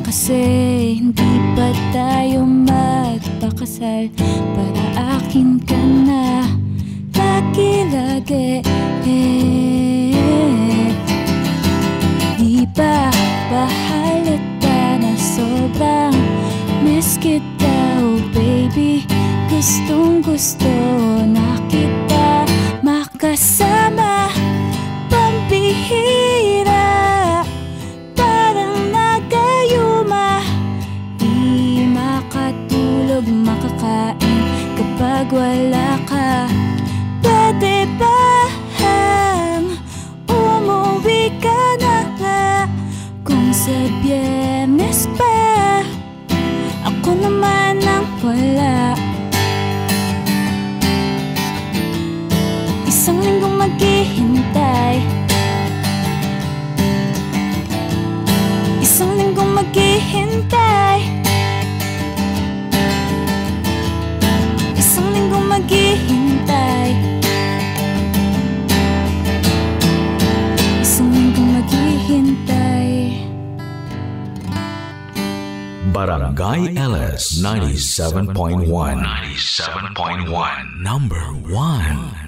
Kasi hindi pa tayo magpakasal, para akin ka na lagi-lagi. Di ba halata na sobrang miss kita, oh baby? Gustong gusto na kita makasama, pambihira, parang nagayuma. Di makatulog, makakain kapag wala ka. Pwede bang umuwi ka na nga? Kung sa Biyernes pa, ako naman ang wala. Isang linggong maghihintay, isang linggong maghihintay, isang linggong maghihintay, isang linggong maghihintay. Barangay LS 97.1 Number 1.